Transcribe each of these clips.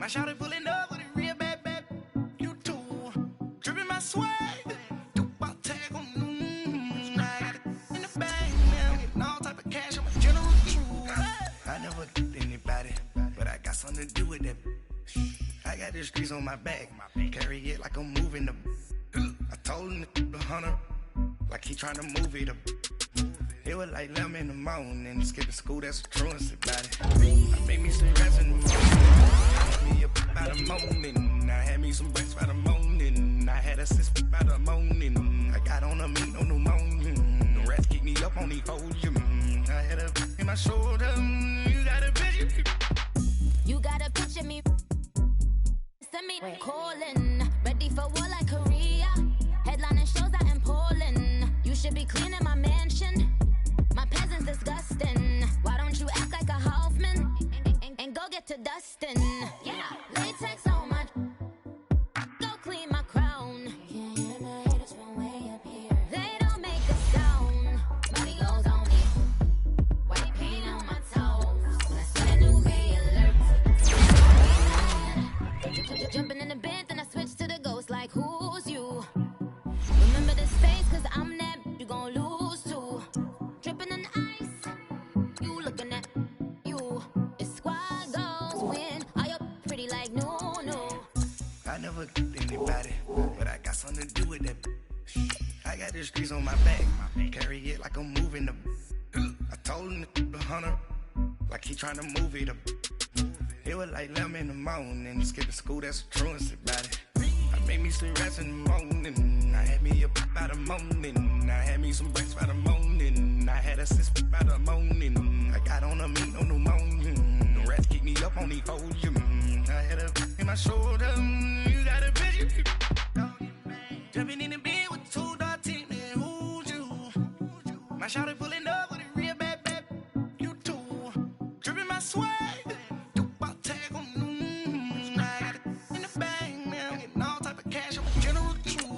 My shawty pulling up with a real bad bad. You too. Dripping my swag. Do my tag on. I got it in the bag. Now I'm getting all type of cash. I'm a general true. I never did anybody, but I got something to do with that. I got the streets on my back. Carry it like I'm moving the. I told him the 100, like he trying to move it up. It was like 11 in the morning, skipping school, that's the truancy about it. I made me some rest in the morning, I me up by the morning. I had me some breaks by the morning, I had a assist by the morning. I got on a meat, no pneumonia. The rats keep me up on the podium. I had a in my shoulder, you got a picture. You got a picture me, send me calling, ready for war like Korea. Headlining shows out in Poland. You should be cleaning my mansion. My peasant's disgusting. Why don't you act like a Hoffman and go get to dustin'? Yeah, latex on my. Go clean my crown. Can't hear my haters from way up here. They don't make a sound. Money goes on me. White paint on my toes. I said a new ray alert. Jumping in the bed, then I switch to the ghost. Like who's you? Remember this face, cause I'm that you gon' lose too. Dripping in ice, you looking at you. It's squad goes win. Are you pretty like no? I never did anybody, but I got something to do with that. I got the streets on my back, carry it like I'm moving the. I told him the 100, like he trying to move it up. It was like 11 in the morning, skipping school, that's the truancy about it. I made me some rest in the morning, I had me up by the morning. I had me some breaks by the morning, I had a assist by the morning. I got on a meat, no pneumonia. The rats keep me up on the podium. I had a in my shoulder, you got a picture. Jumping in the bed with 2 dark teeth, man, who's you? My shawty pulling up with a real bad bad. You too. Dripping my swag. Do my tag on. I got it in the bag, man. I'm getting all type of cash. I'm a general true.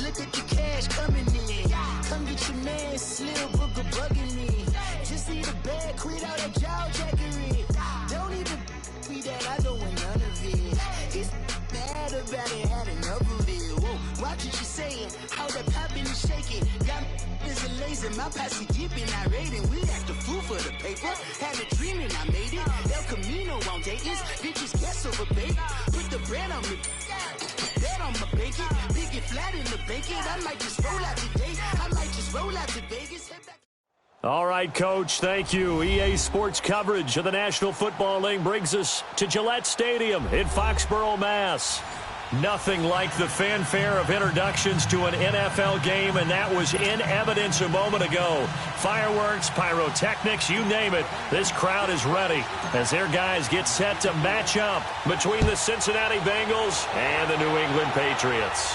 Look at the cash coming in. Come get your man, Slim Booker bugging me. Just need a bag, quit all that jaw jackery. Don't even be that, I don't want none of it. It's bad about it, had enough of it. Whoa, watch what you saying, how that poppin' and shaking. Got is a lazy, my posse dipping, I raiding. We act a fool for the paper. Had a dream and I made it. El Camino on Dayton's, bitches guess over bait. Put the bread on me. Bet on my bacon, big and flat in the bacon. I might just roll out today. I might just roll out to Vegas. All right, Coach, thank you. EA Sports coverage of the National Football League brings us to Gillette Stadium in Foxborough, Mass. Nothing like the fanfare of introductions to an NFL game, and that was in evidence a moment ago. Fireworks, pyrotechnics, you name it. This crowd is ready as their guys get set to match up between the Cincinnati Bengals and the New England Patriots.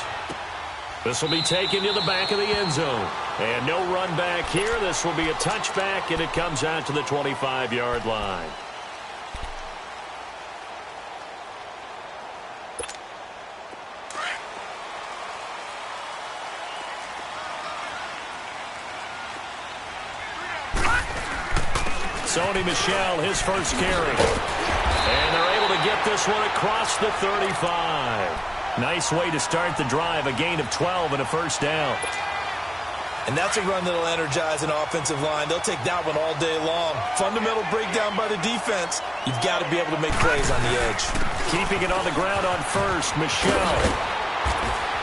This will be taken to the back of the end zone. And no run back here. This will be a touchback, and it comes out to the 25-yard line. Sony Michel, his first carry. And they're able to get this one across the 35. Nice way to start the drive, a gain of 12 and a first down. And that's a run that'll energize an offensive line. They'll take that one all day long. Fundamental breakdown by the defense. You've got to be able to make plays on the edge. Keeping it on the ground on first, Michel.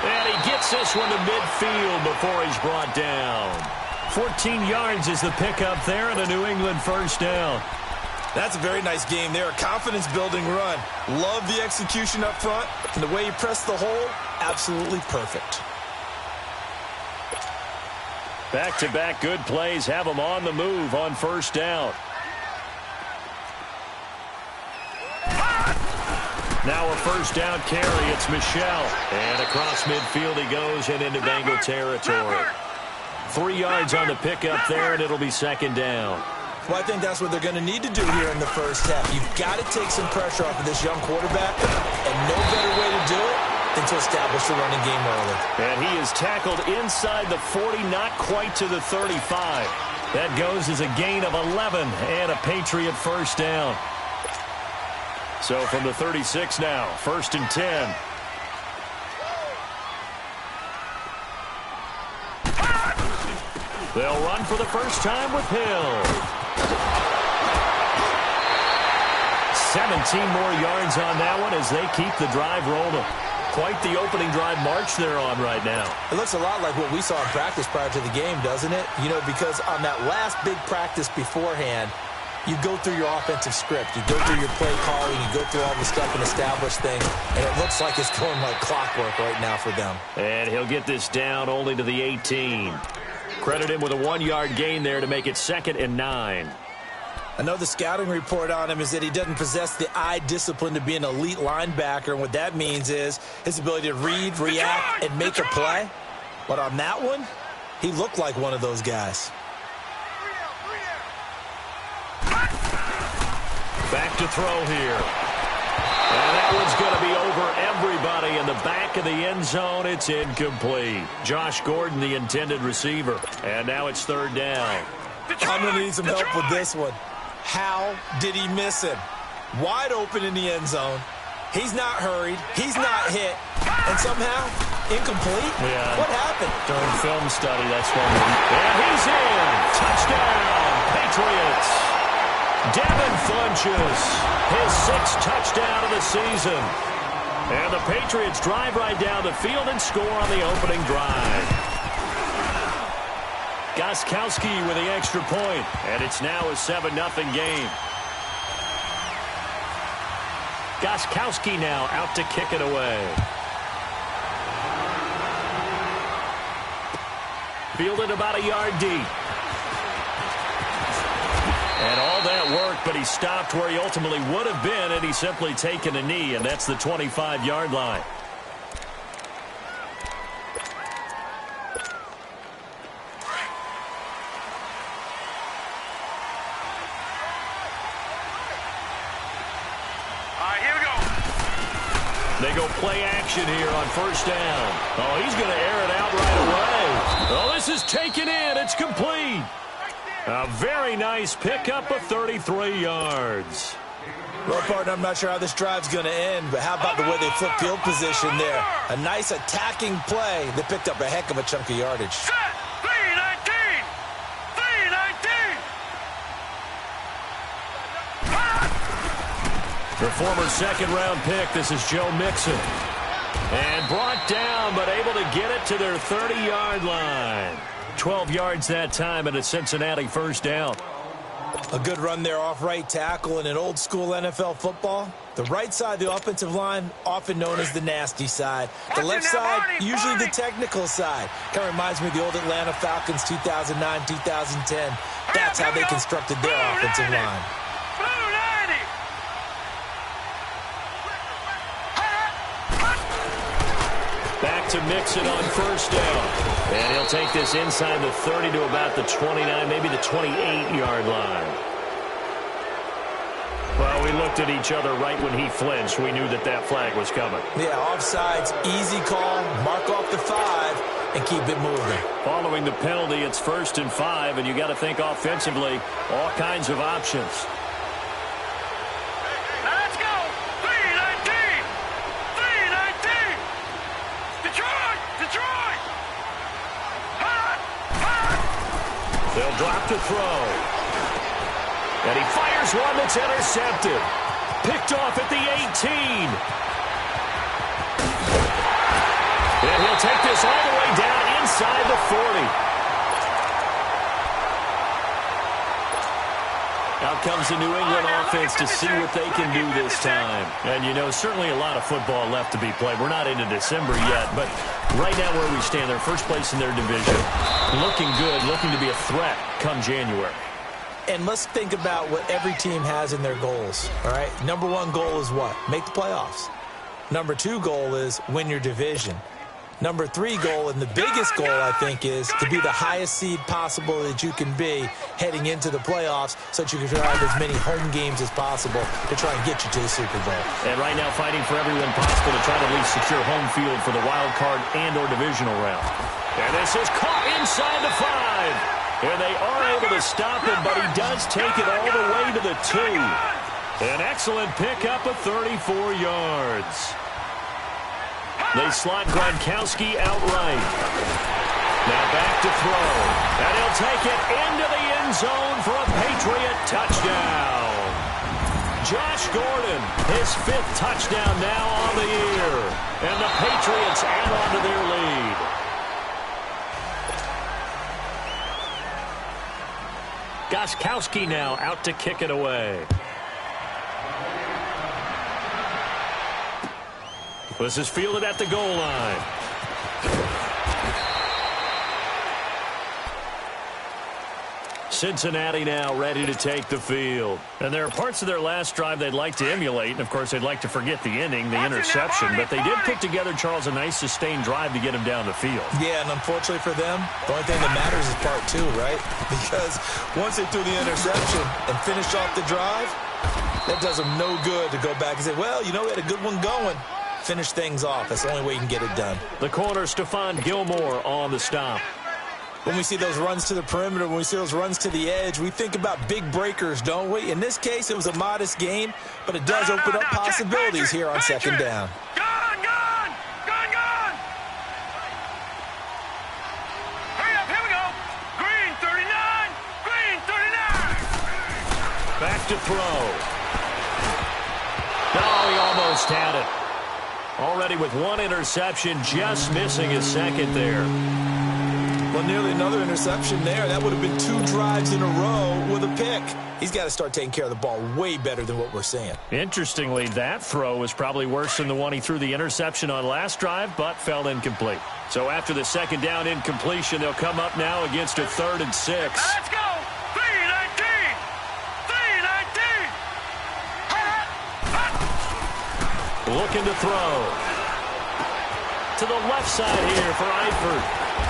And he gets this one to midfield before he's brought down. 14 yards is the pickup there and a New England first down. That's a very nice game there. A confidence-building run. Love the execution up front. And the way he pressed the hole, absolutely perfect. Back-to-back good plays have him on the move on first down. Now a first down carry. It's Michel. And across midfield he goes and into Bengal territory. 3 yards on the pickup there, and it'll be second down. Well, I think that's what they're going to need to do here in the first half. You've got to take some pressure off of this young quarterback, and no better way to do it than to establish the running game early. And he is tackled inside the 40, not quite to the 35. That goes as a gain of 11 and a Patriot first down. So from the 36 now, 1st and 10. They'll run for the first time with Hill. 17 more yards on that one as they keep the drive rolling. Quite the opening drive march they're on right now. It looks a lot like what we saw in practice prior to the game, doesn't it? You know, because on that last big practice beforehand, you go through your offensive script. You go through your play calling. You go through all the stuff and establish things. And it looks like it's going like clockwork right now for them. And he'll get this down only to the 18. Credit him with a 1-yard gain there to make it 2nd and 9. I know the scouting report on him is that he doesn't possess the eye discipline to be an elite linebacker. And what that means is his ability to read, react, and make a play. But on that one, he looked like one of those guys. Back to throw here. And that one's going to be over everybody in the back of the end zone. It's incomplete. Josh Gordon, the intended receiver. And now it's 3rd down. I'm going to need some help with this one. How did he miss him? Wide open in the end zone. He's not hurried. He's not hit. And somehow, incomplete? Yeah. What happened? During film study, that's one. And he's in. Touchdown, Patriots. Devin Funchess, his 6th touchdown of the season. And the Patriots drive right down the field and score on the opening drive. Gostkowski with the extra point, and it's now a 7-0 game. Gostkowski now out to kick it away. Fielded about a yard deep. And all that work, but he stopped where he ultimately would have been, and he's simply taken a knee, and that's the 25-yard line. They go play action here on first down. Oh, he's going to air it out right away. Oh, this is taken in. It's complete. A very nice pickup of 33 yards. Well, partner, I'm not sure how this drive's going to end, but how about the way they flip field position there? A nice attacking play. They picked up a heck of a chunk of yardage. Their former 2nd-round pick, this is Joe Mixon. And brought down, but able to get it to their 30-yard line. 12 yards that time, and a Cincinnati first down. A good run there off right tackle in an old-school NFL football. The right side of the offensive line, often known as the nasty side. The left side, usually the technical side. Kind of reminds me of the old Atlanta Falcons 2009, 2010. That's how they constructed their offensive line. Back to Mixon on first down. And he'll take this inside the 30 to about the 29, maybe the 28-yard line. Well, we looked at each other right when he flinched. We knew that that flag was coming. Yeah, offsides, easy call, mark off the 5, and keep it moving. Following the penalty, it's 1st and 5, and you got to think offensively, all kinds of options. They'll drop to throw. And he fires one that's intercepted. Picked off at the 18. they'll take this all the way down inside the 40. Out comes the New England offense to see what they can do this time. And, you know, certainly a lot of football left to be played. We're not into December yet, but right now where we stand, they're first place in their division. Looking good, looking to be a threat come January. And let's think about what every team has in their goals, all right? Number one goal is what? Make the playoffs. Number two goal is win your division. Number three goal, and the biggest goal, I think, is to be the highest seed possible that you can be heading into the playoffs so that you can drive as many home games as possible to try and get you to the Super Bowl. And right now fighting for everyone possible to try to at least secure home field for the wild card and or divisional round. And this is caught inside the 5. And they are able to stop him, but he does take it all the way to the 2. An excellent pickup of 34 yards. They slot Gronkowski outright. Now back to throw. And he'll take it into the end zone for a Patriot touchdown. Josh Gordon, his 5th touchdown now on the year. And the Patriots add on to their lead. Gronkowski now out to kick it away. This is fielded at the goal line. Cincinnati now ready to take the field. And there are parts of their last drive they'd like to emulate. And, of course, they'd like to forget the ending, the interception. But they did put together, Charles, a nice sustained drive to get him down the field. Yeah, and unfortunately for them, the only thing that matters is part 2, right? Because once they threw the interception and finished off the drive, that does them no good to go back and say, well, you know, we had a good one going. Finish things off. That's the only way you can get it done. The corner, Stephon Gilmore on the stop. When we see those runs to the perimeter, when we see those runs to the edge, we think about big breakers, don't we? In this case, it was a modest gain, but it does open up possibilities here on second down. Gone! Hurry up, here we go. Green 39. Back to throw. Oh, he almost had it. Already with 1 interception, just missing his 2nd there. Well, nearly another interception there. That would have been 2 drives in a row with a pick. He's got to start taking care of the ball way better than what we're seeing. Interestingly, that throw was probably worse than the one he threw the interception on last drive, but fell incomplete. So after the 2nd down incompletion, they'll come up now against a 3rd and 6. Let's go. 319. Looking to throw. To the left side here for Eifert.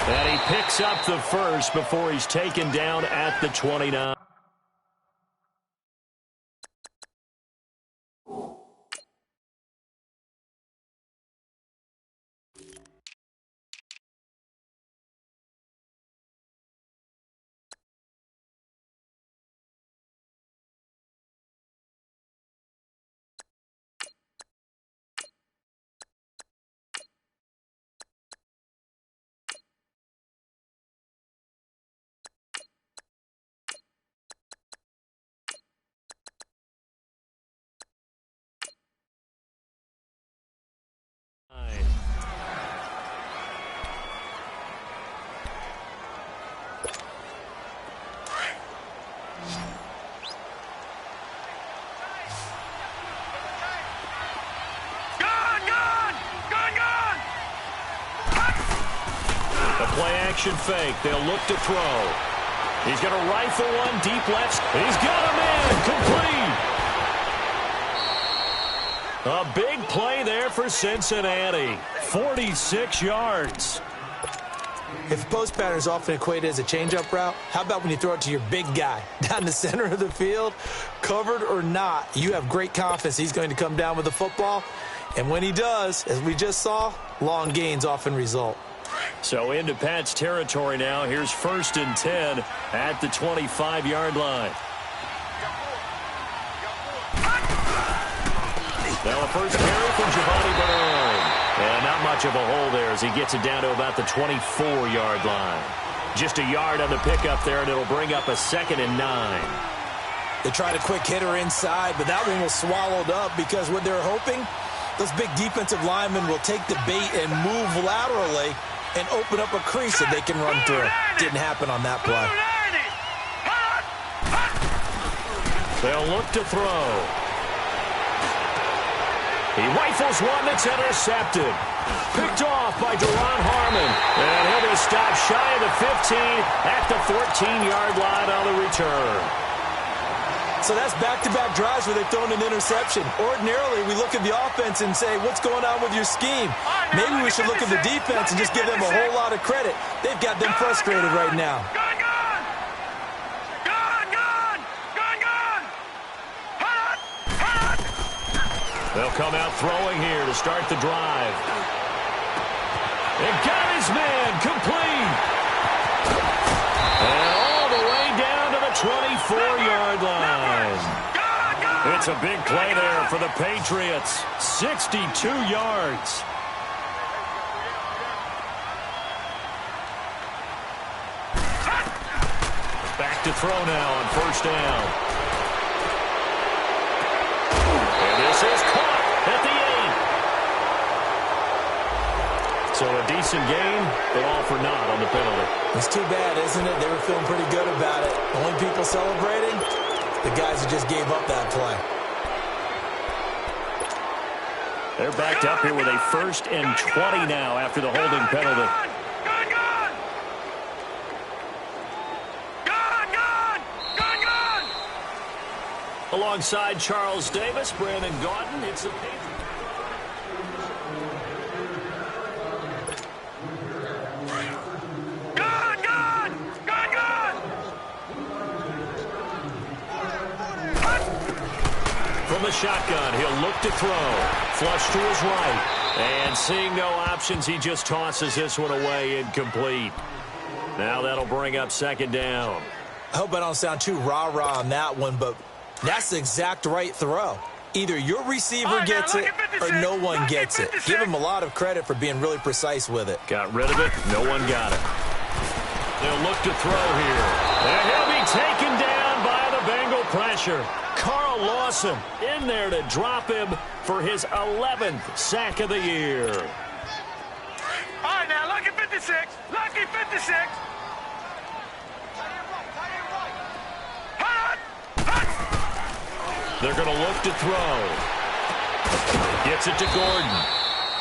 And he picks up the 1st before he's taken down at the 29. Play-action fake. They'll look to throw. He's going to rifle one deep left. He's got a man. Complete. A big play there for Cincinnati. 46 yards. If post pattern is often equated as a change-up route, how about when you throw it to your big guy down the center of the field? Covered or not, you have great confidence he's going to come down with the football. And when he does, as we just saw, long gains often result. So into Pat's territory now. Here's 1st and 10 at the 25-yard line. Now a first carry from Giovanni Bernard. And not much of a hole there as he gets it down to about the 24-yard line. Just a yard on the pickup there, and it'll bring up a 2nd and 9. They tried a quick hitter inside, but that one was swallowed up because what they're hoping Those big defensive linemen will take the bait and move laterally and open up a crease that they can run through. Didn't happen on that play. They'll look to throw. He rifles one that's intercepted. Picked off by Deron Harmon. And he'll be stopped shy of the 15 at the 14-yard line on the return. So that's back-to-back drives where they've thrown an interception. Ordinarily, we look at the offense and say, what's going on with your scheme? Maybe we should look at the defense and just give them a whole lot of credit. They've got them frustrated right now. They'll come out throwing here to start the drive. And got his man complete. And all the way down to the 24-yard line. It's a big play there for the Patriots. 62 yards. Back to throw now on first down. And this is caught at the 8. So a decent game, but all for naught on the penalty. It's too bad, isn't it? They were feeling pretty good about it. Only people celebrating, the guys who just gave up that play. They're backed up here with a 1st and 20 now after the holding penalty. Alongside Charles Davis, Brandon Gaudin, it's the Patriots. From the shotgun, he'll look to throw. Flush to his right. And seeing no options, he just tosses this one away incomplete. Now that'll bring up 2nd down. I hope I don't sound too rah-rah on that one, but that's the exact right throw. Either your receiver gets it or no one gets it. Give him a lot of credit for being really precise with it. Got rid of it. No one got it. They'll look to throw here. And he'll be taken down by the Bengal pressure. Carl Lawson in there to drop him for his 11th sack of the year. All right, now, lucky 56. Lucky 56. They're going to look to throw. Gets it to Gordon.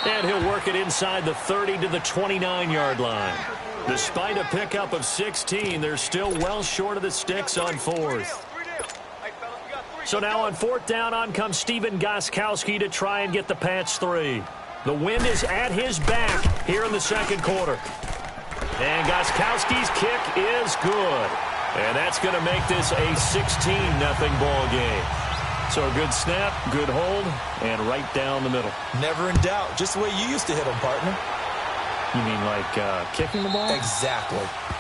And he'll work it inside the 30 to the 29-yard line. Despite a pickup of 16, they're still well short of the sticks on 4th. So now on 4th down, on comes Stephen Gostkowski to try and get the patch 3. The wind is at his back here in the 2nd quarter. And Gostkowski's kick is good. And that's going to make this a 16-0 ball game. So a good snap, good hold, and right down the middle. Never in doubt. Just the way you used to hit them, partner. You mean like kicking the ball? Exactly.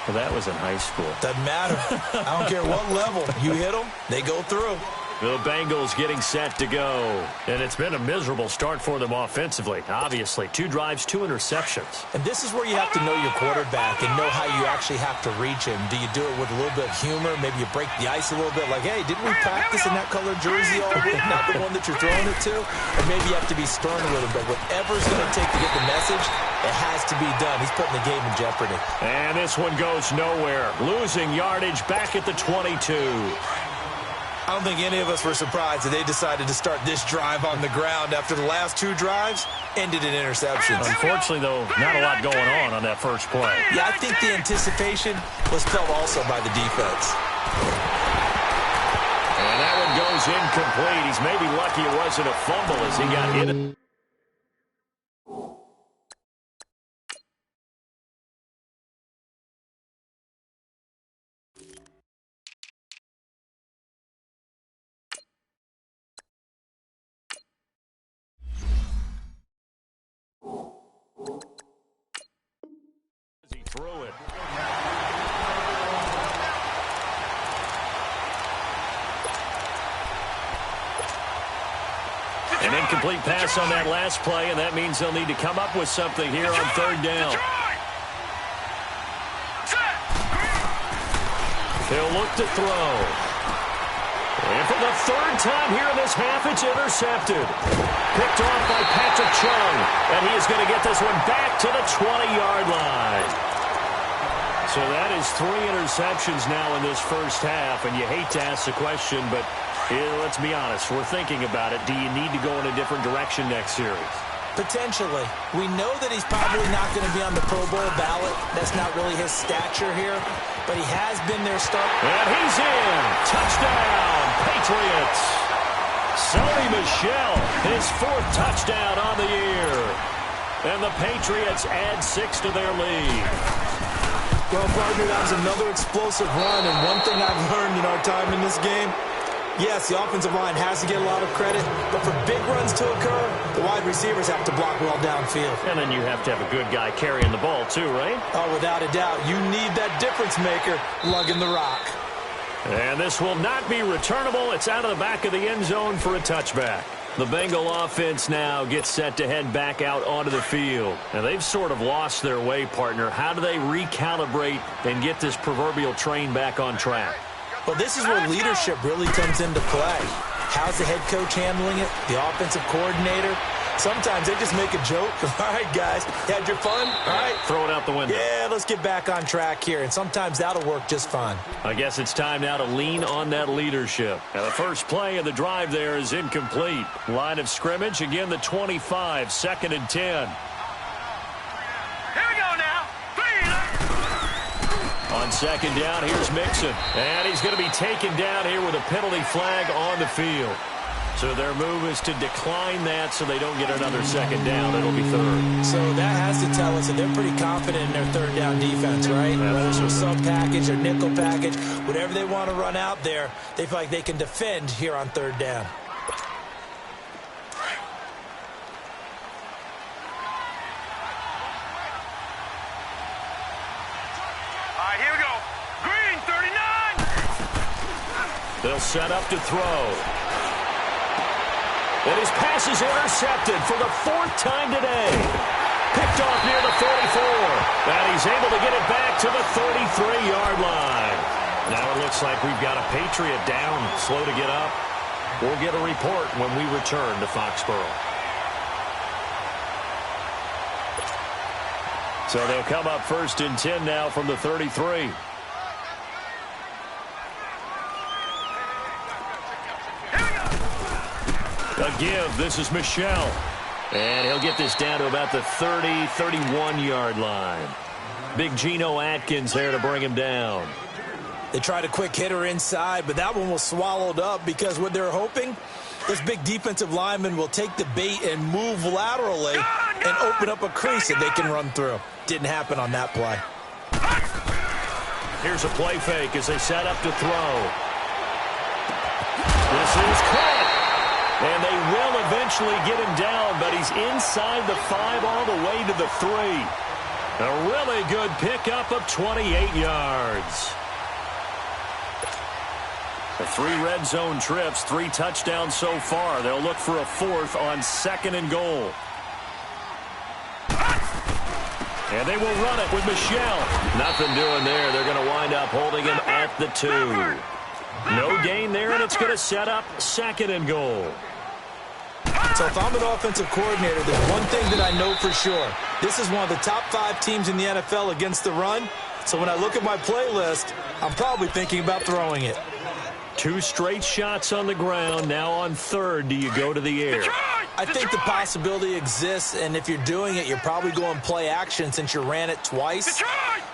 Well, that was in high school. Doesn't matter. I don't care what level. You hit them, they go through. The Bengals getting set to go. And it's been a miserable start for them offensively. Obviously, 2 drives, 2 interceptions. And this is where you have to know your quarterback and know how you actually have to reach him. Do you do it with a little bit of humor? Maybe you break the ice a little bit. Like, hey, didn't we practice in that colored jersey all week? Not the one that you're throwing it to? Or maybe you have to be stern with him. But whatever's going to take to get the message, it has to be done. He's putting the game in jeopardy. And this one goes nowhere. Losing yardage back at the 22. I don't think any of us were surprised that they decided to start this drive on the ground after the last 2 drives ended in interceptions. Unfortunately, though, not a lot going on that first play. Yeah, I think the anticipation was felt also by the defense. And that one goes incomplete. He's maybe lucky it wasn't a fumble as he got hit. He threw it. An incomplete pass on that last play, and that means they'll need to come up with something here on 3rd down. He'll look to throw. And for the third time here in this half, it's intercepted. Picked off by Patrick Chung. And he is going to get this one back to the 20-yard line. So that is 3 interceptions now in this first half. And you hate to ask the question, but let's be honest. We're thinking about it. Do you need to go in a different direction next series? Potentially. We know that he's probably not going to be on the Pro Bowl ballot. That's not really his stature here. But he has been their starter. And he's in. Touchdown, Patriots. Sony Michel, his 4th touchdown on the year. And the Patriots add 6 to their lead. Well, partner, that was another explosive run. And one thing I've learned in our time in this game, yes, the offensive line has to get a lot of credit, but for big runs to occur, the wide receivers have to block well downfield. And then you have to have a good guy carrying the ball too, right? Oh, without a doubt. You need that difference maker lugging the rock. And this will not be returnable. It's out of the back of the end zone for a touchback. The Bengal offense now gets set to head back out onto the field. And they've sort of lost their way, partner. How do they recalibrate and get this proverbial train back on track? Well, this is where leadership really comes into play. How's the head coach handling it? The offensive coordinator? Sometimes they just make a joke. All right, guys, you had your fun? All right. Throw it out the window. Yeah, let's get back on track here. And sometimes that'll work just fine. I guess it's time now to lean on that leadership. Now, the first play of the drive there is incomplete. Line of scrimmage, again, the 25, 2nd and 10. Here we go now. 3. On 2nd down, here's Mixon. And he's going to be taken down here with a penalty flag on the field. So their move is to decline that so they don't get another 2nd down. It'll be 3rd. So that has to tell us that they're pretty confident in their 3rd down defense, right? Whether it's a sub package or nickel package, whatever they want to run out there, they feel like they can defend here on 3rd down. All right, here we go. Green, 39. They'll set up to throw. And his pass is intercepted for the 4th time today. Picked off near the 44. And he's able to get it back to the 33-yard line. Now it looks like we've got a Patriot down, slow to get up. We'll get a report when we return to Foxborough. So they'll come up 1st and 10 now from the 33. A give. This is Michel. And he'll get this down to about the 30, 31-yard line. Big Geno Atkins there to bring him down. They tried a quick hitter inside, but that one was swallowed up because what they're hoping, this big defensive lineman will take the bait and move laterally and open up a crease that they can run through. Didn't happen on that play. Here's a play fake as they set up to throw. This is caught. And they will eventually get him down, but he's inside the 5 all the way to the 3. A really good pickup of 28 yards. The 3 red zone trips, 3 touchdowns so far. They'll look for a 4th on 2nd and goal. And they will run it with Michel. Nothing doing there. They're going to wind up holding him at the 2. No gain there, and it's going to set up 2nd and goal. So if I'm an offensive coordinator, there's one thing that I know for sure. This is one of the top 5 teams in the NFL against the run. So when I look at my playlist, I'm probably thinking about throwing it. 2 straight shots on the ground. Now on 3rd, do you go to the air? I think the possibility exists, and if you're doing it, you're probably going play action since you ran it twice.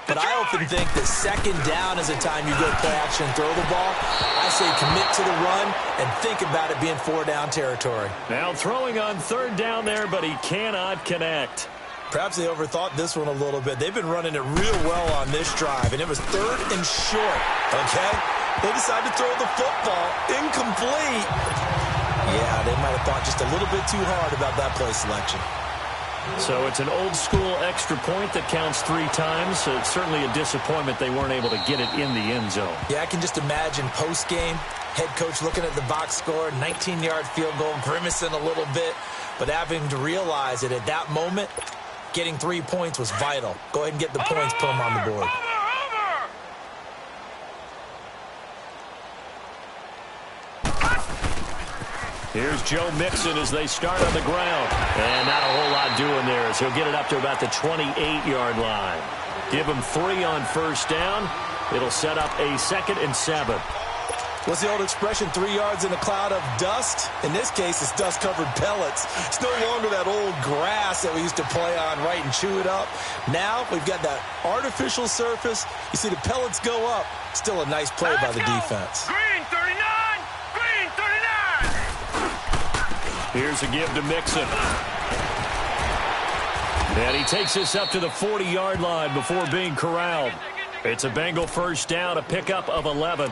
But I often think that 2nd down is a time you go play action and throw the ball. I say commit to the run and think about it being 4-down territory. Now throwing on 3rd down there, but he cannot connect. Perhaps they overthought this one a little bit. They've been running it real well on this drive, and it was 3rd and short, okay? They decided to throw the football. Incomplete. Yeah, they might have thought just a little bit too hard about that play selection. So it's an old-school extra point that counts 3 times. So it's certainly a disappointment they weren't able to get it in the end zone. Yeah, I can just imagine post-game, head coach looking at the box score, 19-yard field goal, grimacing a little bit, but having to realize that at that moment, getting 3 points was vital. Go ahead and get the points, put them on the board. Here's Joe Mixon as they start on the ground. And not a whole lot doing there as he'll get it up to about the 28-yard line. Give him 3 on first down. It'll set up a 2nd and 7. What's the old expression, 3 yards in a cloud of dust? In this case, it's dust-covered pellets. It's no longer that old grass that we used to play on, right, and chew it up. Now we've got that artificial surface. You see the pellets go up. Still a nice play by the defense. Green 39! Green 39! Here's a give to Mixon. And he takes this up to the 40-yard line before being corralled. It's a Bengal first down, a pickup of 11.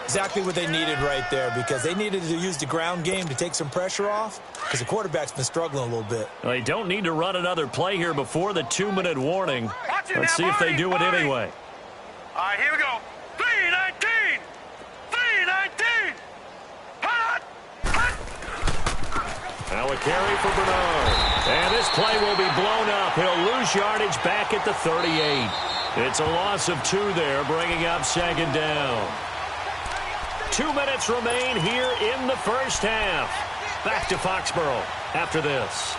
Exactly what they needed right there, because they needed to use the ground game to take some pressure off, because the quarterback's been struggling a little bit. They don't need to run another play here before the 2-minute warning. Let's see if they do it anyway. All right, here we go. 3-19! 3-19! Hot! Hot! Now a carry for Bernard. And this play will be blown up. He'll lose yardage back at the 38. It's a loss of 2 there, bringing up 2nd down. 2 minutes remain here in the first half. Back to Foxborough after this.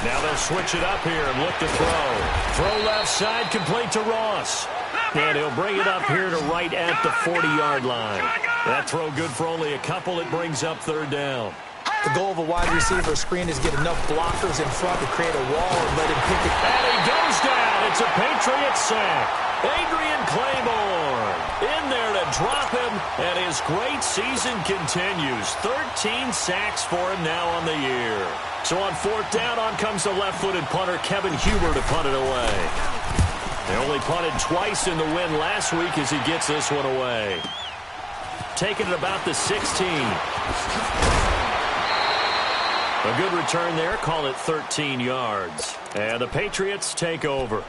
Now they'll switch it up here and look to throw. Throw left side, complete to Ross. And he'll bring it up here to right at the 40-yard line. That throw good for only a couple. It brings up 3rd down. The goal of a wide receiver screen is get enough blockers in front to create a wall and let him pick it. And he goes down. It's a Patriot sack. Adrian Claiborne in there to drop him, and his great season continues. 13 sacks for him now on the year. So on 4th down, on comes the left-footed punter, Kevin Huber, to punt it away. They only punted twice in the win last week as he gets this one away. Taking it about the 16. A good return there. Call it 13 yards. And the Patriots take over.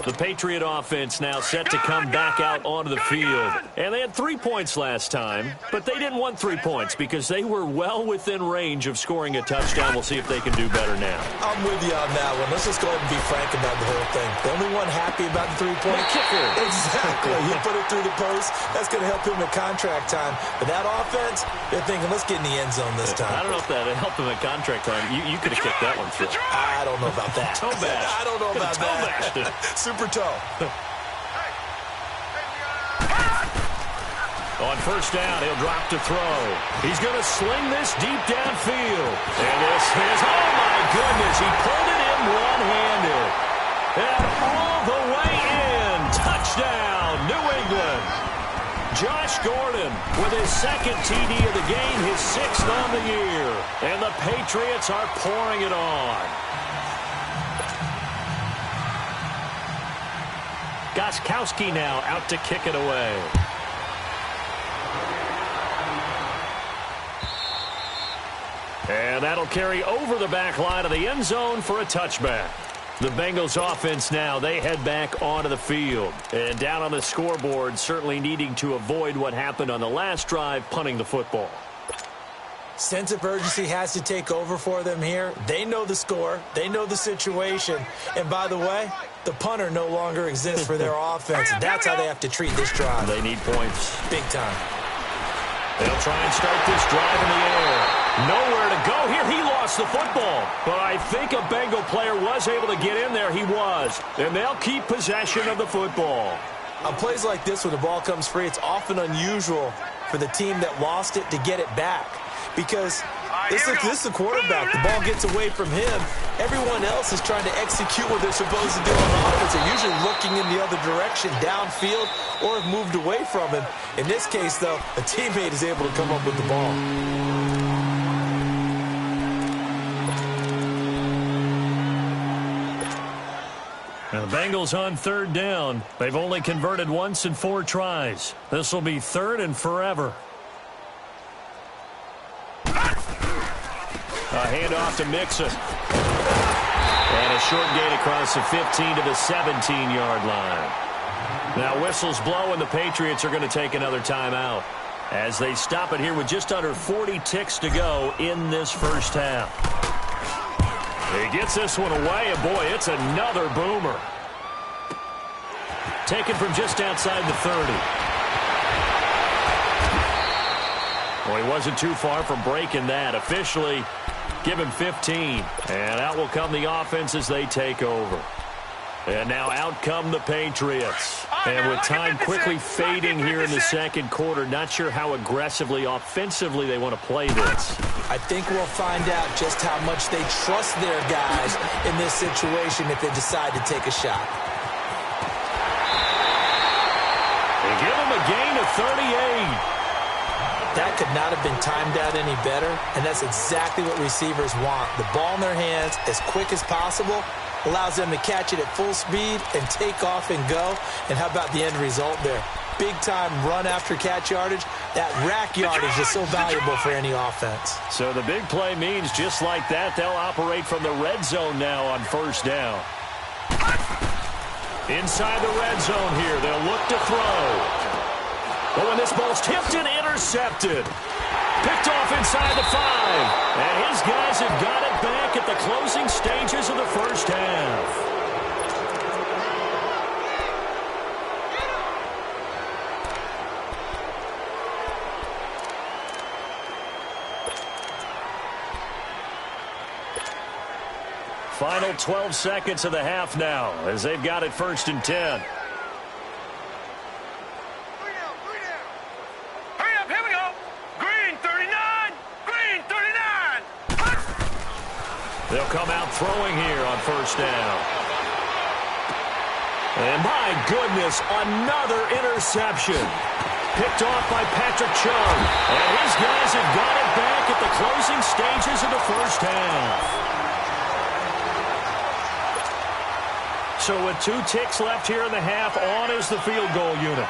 The Patriot offense now set to come back out onto the field. And they had 3 points last time, but they didn't want 3 points because they were well within range of scoring a touchdown. We'll see if they can do better now. I'm with you on that one. Let's just go ahead and be frank about the whole thing. The only one happy about the 3-point kicker. Exactly. He put it through the post. That's going to help him at contract time. But that offense, they're thinking, let's get in the end zone this time. I don't know if that helped him at contract time. You could have kicked that one through. I don't know about that. Toe bash. I don't know about that. Super toe. On first down, he'll drop to throw. He's going to sling this deep downfield. And this is, oh my goodness, he pulled it in one-handed. And all the way in. Touchdown, New England. Josh Gordon with his 2nd TD of the game, his 6th on the year. And the Patriots are pouring it on. Gostkowski now out to kick it away. And that'll carry over the back line of the end zone for a touchback. The Bengals offense now, they head back onto the field. And down on the scoreboard, certainly needing to avoid what happened on the last drive, punting the football. Sense of urgency has to take over for them here. They know the score. They know the situation. And by the way, the punter no longer exists for their offense. And that's how they have to treat this drive. They need points. Big time. They'll try and start this drive in the air. Nowhere to go here. He lost the football. But I think a Bengal player was able to get in there. He was. And they'll keep possession of the football. On plays like this, when the ball comes free, it's often unusual for the team that lost it to get it back. Because this is the quarterback. The ball gets away from him. Everyone else is trying to execute what they're supposed to do on the offense. They're usually looking in the other direction, downfield, or have moved away from him. In this case, though, a teammate is able to come up with the ball. Now the Bengals on 3rd down. They've only converted once in 4 tries. This will be 3rd and forever. A handoff to Mixon. And a short gain across the 15 to the 17-yard line. Now whistles blow, and the Patriots are going to take another timeout as they stop it here with just under 40 ticks to go in this first half. He gets this one away, and boy, it's another boomer. Taken from just outside the 30. Well, he wasn't too far from breaking that. Officially, give him 15. And out will come the offense as they take over. And now out come the Patriots. And with time quickly fading here in the second quarter, not sure how aggressively, offensively they want to play this. I think we'll find out just how much they trust their guys in this situation if they decide to take a shot. They give them a gain of 38. That could not have been timed out any better, and that's exactly what receivers want. The ball in their hands as quick as possible allows them to catch it at full speed and take off and go. And how about the end result there? Big-time run after catch yardage. That rack yardage is so valuable for any offense. So the big play means just like that, they'll operate from the red zone now on first down. Inside the red zone here, they'll look to throw. But when this ball's tipped and intercepted, picked off inside the 5. And his guys have got it back at the closing stages of the first half. Final 12 seconds of the half now as they've got it 1st and 10. They'll come out throwing here on first down. And my goodness, another interception. Picked off by Patrick Chung. And his guys have got it back at the closing stages of the first half. So with 2 ticks left here in the half, on is the field goal unit.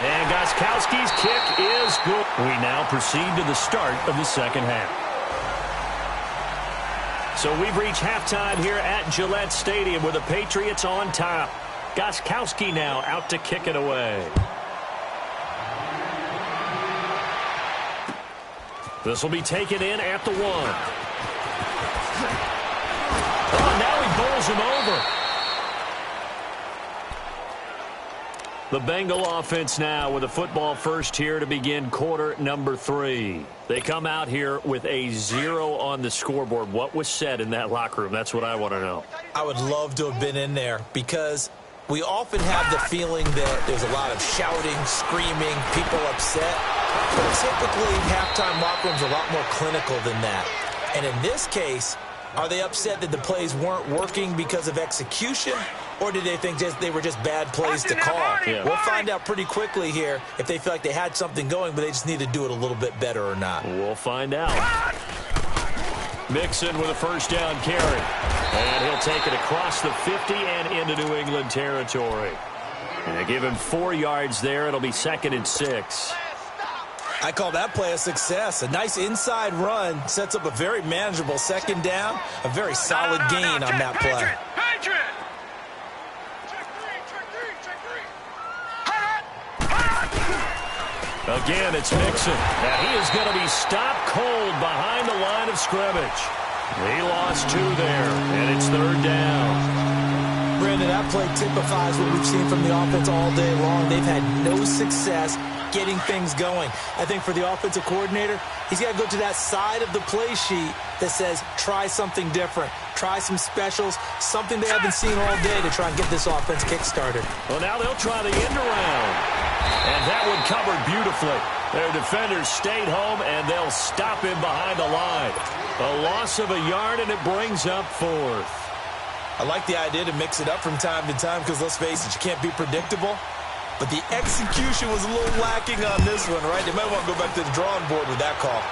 And Gostkowski's kick is good. We now proceed to the start of the second half. So we've reached halftime here at Gillette Stadium with the Patriots on top. Gostkowski now out to kick it away. This will be taken in at the 1. Oh, now he bowls him over. The Bengal offense now with a football first here to begin quarter number 3. They come out here with a 0 on the scoreboard. What was said in that locker room? That's what I want to know. I would love to have been in there because we often have the feeling that there's a lot of shouting, screaming, people upset. But typically, halftime locker rooms are a lot more clinical than that. And in this case, are they upset that the plays weren't working because of execution? Or did they think they were just bad plays to call? Yeah. We'll find out pretty quickly here if they feel like they had something going, but they just need to do it a little bit better or not. We'll find out. Mixon with a first down carry. And he'll take it across the 50 and into New England territory. And they give him 4 yards there. It'll be 2nd and 6. I call that play a success. A nice inside run sets up a very manageable second down. A very solid gain on that play. Again, it's Mixon. Now he is going to be stopped cold behind the line of scrimmage. He lost 2 there, and it's 3rd down. Brandon, that play typifies what we've seen from the offense all day long. They've had no success getting things going. I think for the offensive coordinator, he's got to go to that side of the play sheet that says try something different. Try some specials, something they haven't seen all day to try and get this offense kick-started. Well, now they'll try the end around. And that one covered beautifully. Their defenders stayed home, and they'll stop him behind the line. A loss of a yard, and it brings up 4th. I like the idea to mix it up from time to time because, let's face it, you can't be predictable. But the execution was a little lacking on this one, right? They might want to go back to the drawing board with that call.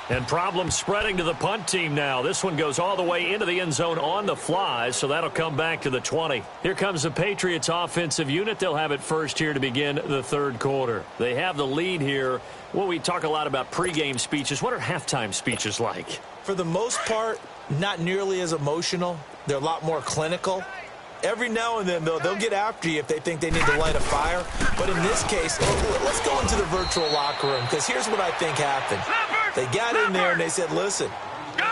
And problems spreading to the punt team now. This one goes all the way into the end zone on the fly, so that'll come back to the 20. Here comes the Patriots offensive unit. They'll have it first here to begin the 3rd quarter. They have the lead here. Well, we talk a lot about pregame speeches. What are halftime speeches like? For the most part, not nearly as emotional. They're a lot more clinical. Every now and then, though, they'll get after you if they think they need to light a fire. But in this case, let's go into the virtual locker room, because here's what I think happened. They got in there and they said, listen,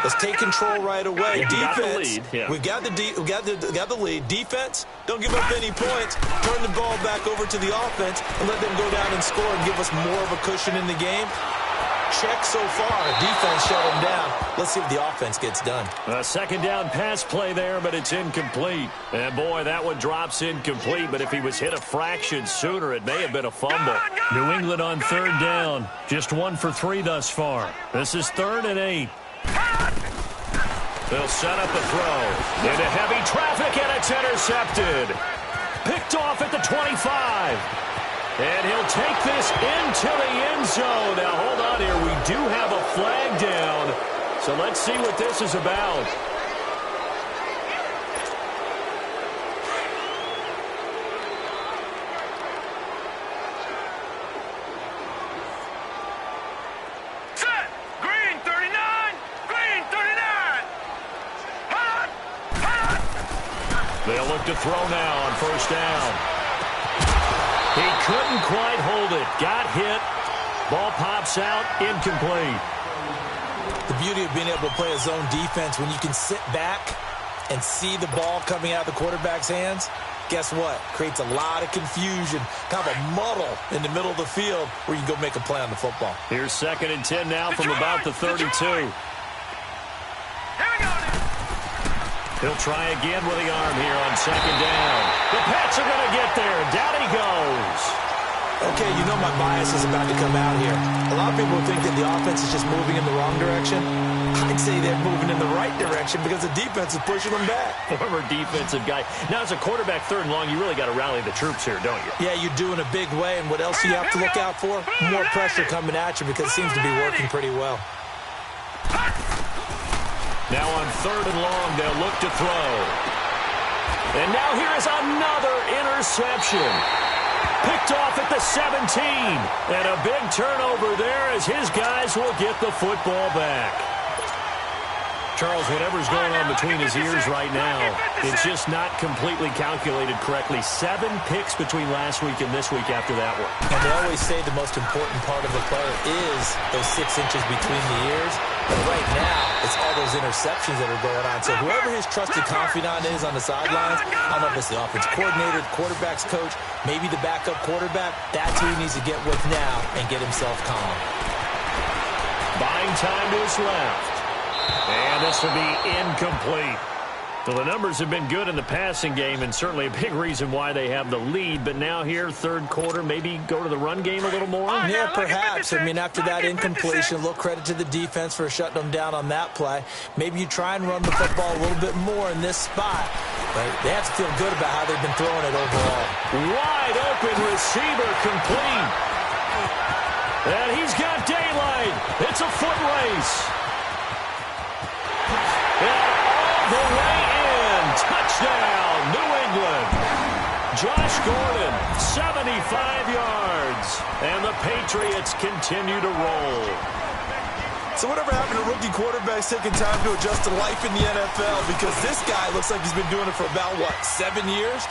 let's take control right away. Defense, we got the lead. Defense, don't give up any points. Turn the ball back over to the offense and let them go down and score and give us more of a cushion in the game. Check so far. Defense shut them down. Let's see if the offense gets done. A second down pass play there, but it's incomplete. And, boy, that one drops incomplete. But if he was hit a fraction sooner, it may have been a fumble. New England on third down. Just 1 for 3 thus far. This is 3rd and 8. They'll set up a throw into heavy traffic, and it's intercepted. Picked off at the 25. And he'll take this into the end zone. Now, hold on here. We do have a flag down. So let's see what this is about. Set. Green 39. Green 39. Hot. Hot. They'll look to throw now on first down. He couldn't quite hold it. Got hit. Ball pops out. Incomplete. The beauty of being able to play a zone defense when you can sit back and see the ball coming out of the quarterback's hands, guess what? Creates a lot of confusion, kind of a muddle in the middle of the field where you can go make a play on the football. Here's 2nd and 10 now from about the 32. Here we go. He'll try again with the arm here on 2nd down. The Pats are going to get there. Down he goes. Okay, you know my bias is about to come out here. A lot of people think that the offense is just moving in the wrong direction. I'd say they're moving in the right direction because the defense is pushing them back. Former defensive guy. Now, as a quarterback 3rd and long, you really got to rally the troops here, don't you? Yeah, you do in a big way. And what else do you have to look out for? More pressure coming at you because it seems to be working pretty well. Now on 3rd and long, they'll look to throw. And now here is another interception. Picked off at the 17. And a big turnover there as his guys will get the football back. Charles, whatever's going on between his ears right now, it's just not completely calculated correctly. 7 picks between last week and this week after that one. And they always say the most important part of a player is those 6 inches between the ears. But right now, it's all those interceptions that are going on. So whoever his trusted confidant is on the sidelines, I don't know if it's the offensive coordinator, the quarterback's coach, maybe the backup quarterback, that's who he needs to get with now and get himself calm. Buying time to his left. And this will be incomplete. Well, the numbers have been good in the passing game and certainly a big reason why they have the lead. But now here, 3rd quarter, maybe go to the run game a little more? Yeah, perhaps. I mean, after that incompletion, a little credit to the defense for shutting them down on that play. Maybe you try and run the football a little bit more in this spot. But they have to feel good about how they've been throwing it overall. Wide open receiver complete. And he's got daylight. It's a foot race. And all the way in. Touchdown, New England. Josh Gordon, 75 yards. And the Patriots continue to roll. So whatever happened to rookie quarterbacks taking time to adjust to life in the NFL? Because this guy looks like he's been doing it for about, 7 years?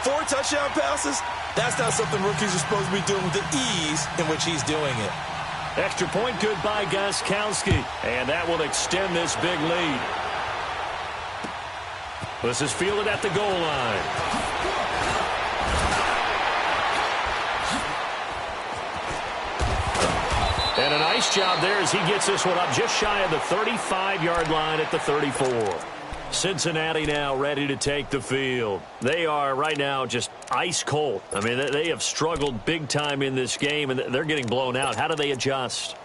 4 touchdown passes? That's not something rookies are supposed to be doing with the ease in which he's doing it. Extra point good by Gostkowski. And that will extend this big lead. This is fielded at the goal line. And a nice job there as he gets this one up just shy of the 35-yard line at the 34. Cincinnati now ready to take the field. They are right now just ice cold. I mean, they have struggled big time in this game, and they're getting blown out. How do they adjust?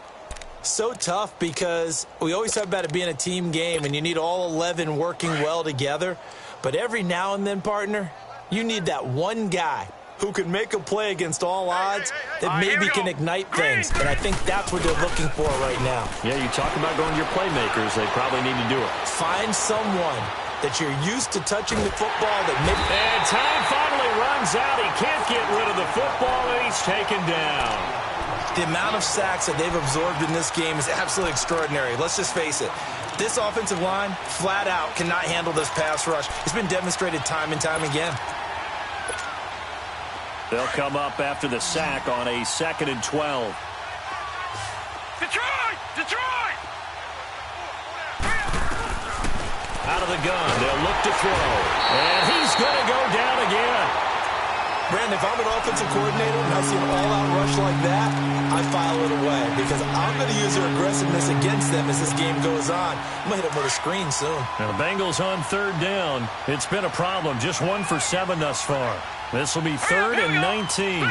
So tough because we always talk about it being a team game, and you need all 11 working well together. But every now and then, partner, you need that one guy who can make a play against all odds that maybe can ignite things. And I think that's what they're looking for right now. Yeah, you talk about going to your playmakers. They probably need to do it. Find someone that you're used to touching the football that maybe... And time finally runs out. He can't get rid of the football, and he's taken down. The amount of sacks that they've absorbed in this game is absolutely extraordinary. Let's just face it. This offensive line, flat out, cannot handle this pass rush. It's been demonstrated time and time again. They'll come up after the sack on a 2nd and 12. Detroit! Detroit! Out of the gun, they'll look to throw. And he's going to go down again. Brandon, if I'm an offensive coordinator and I see an all-out rush like that, I file it away because I'm going to use their aggressiveness against them as this game goes on. I'm going to hit them with a screen soon. And the Bengals on 3rd down. It's been a problem. Just 1 for 7 thus far. This will be 3rd and 19. 3-19!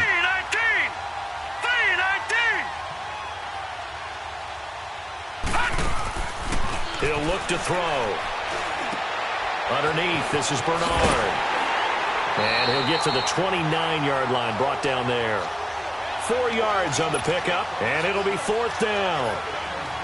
He'll look to throw. Underneath, this is Bernard. And he'll get to the 29-yard line, brought down there. 4 yards on the pickup, and it'll be 4th down.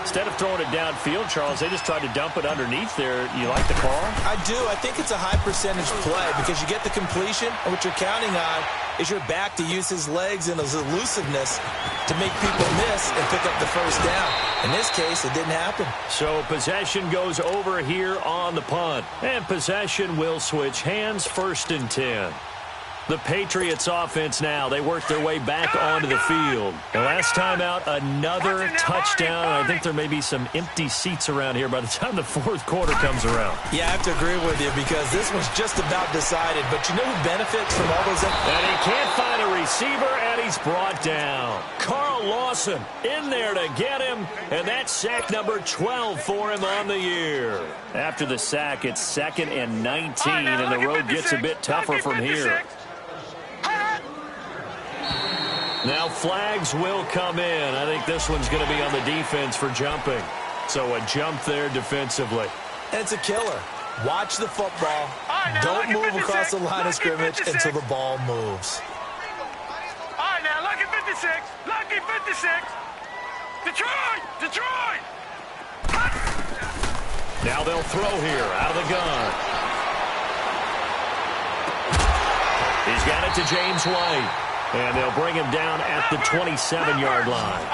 Instead of throwing it downfield, Charles, they just tried to dump it underneath there. You like the call? I do. I think it's a high-percentage play because you get the completion, and what you're counting on is your back to use his legs and his elusiveness to make people miss and pick up the first down. In this case, it didn't happen. So possession goes over here on the punt. And possession will switch hands, 1st and 10. The Patriots offense now, they work their way back onto the field. The last time out, another touchdown. I think there may be some empty seats around here by the time the 4th quarter comes around. Yeah, I have to agree with you because this one's just about decided. But you know who benefits from all those? And he can't find a receiver, and he's brought down. Carl Lawson in there to get him, and that's sack number 12 for him on the year. After the sack, it's 2nd and 19, and the road gets a bit tougher from here. Now flags will come in. I think this one's going to be on the defense for jumping. So a jump there defensively. And it's a killer. Watch the football. Don't move across the line of scrimmage until the ball moves. All right, now, lucky 56. Lucky 56. Detroit! Detroit! Now they'll throw here out of the gun. He's got it to James White. And they'll bring him down at the 27-yard line.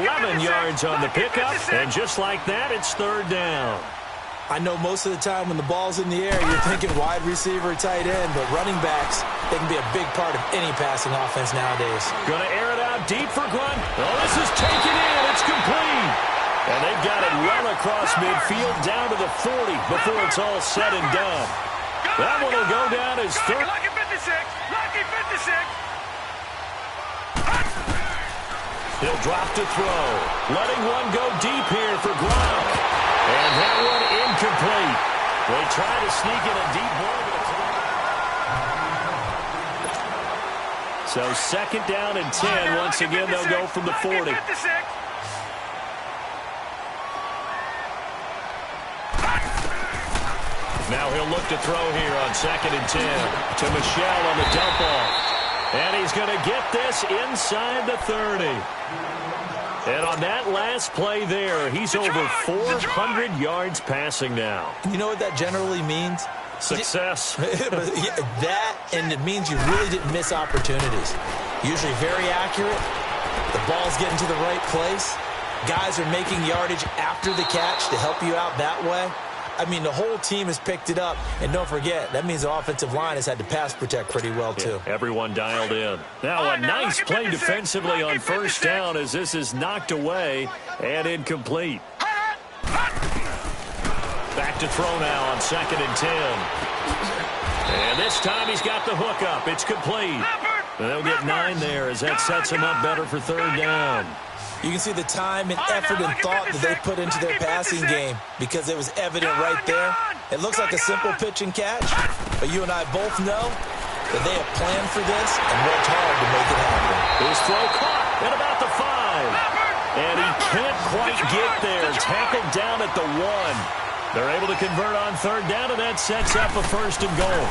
11 yards on the pickup, and just like that, it's 3rd down. I know most of the time when the ball's in the air, you're thinking wide receiver, tight end, but running backs, they can be a big part of any passing offense nowadays. Going to air it out deep for Grunt. Oh, this is taken in. It's complete. And they've got it well across midfield down to the 40 before it's all said and done. That one will go down as 3rd. Lucky 56. Lucky 56. He'll drop to throw. Letting one go deep here for Gronk. And that one incomplete. They try to sneak in a deep ball. So 2nd down and 10. Once again, they'll go from the 40. Now he'll look to throw here on 2nd and 10 to Michelle on the dump off. And he's going to get this inside the 30. And on that last play there, he's over 400 yards passing now. You know what that generally means? Success. That, and it means you really didn't miss opportunities. Usually very accurate. The ball's getting to the right place. Guys are making yardage after the catch to help you out that way. I mean, the whole team has picked it up. And don't forget, that means the offensive line has had to pass protect pretty well, too. Yeah, everyone dialed in. Now, a nice play defensively on 1st down as this is knocked away and incomplete. Back to throw now on 2nd and 10. And this time he's got the hook up. It's complete. And they'll get 9 there as that sets him up better for 3rd down. You can see the time and effort and thought that they put into their passing game because it was evident right there. It looks like a simple pitch and catch, but you and I both know that they have planned for this and worked hard to make it happen. His throw caught at about the 5. And he can't quite get there. Tackled down at the 1. They're able to convert on 3rd down, and that sets up a 1st and goal.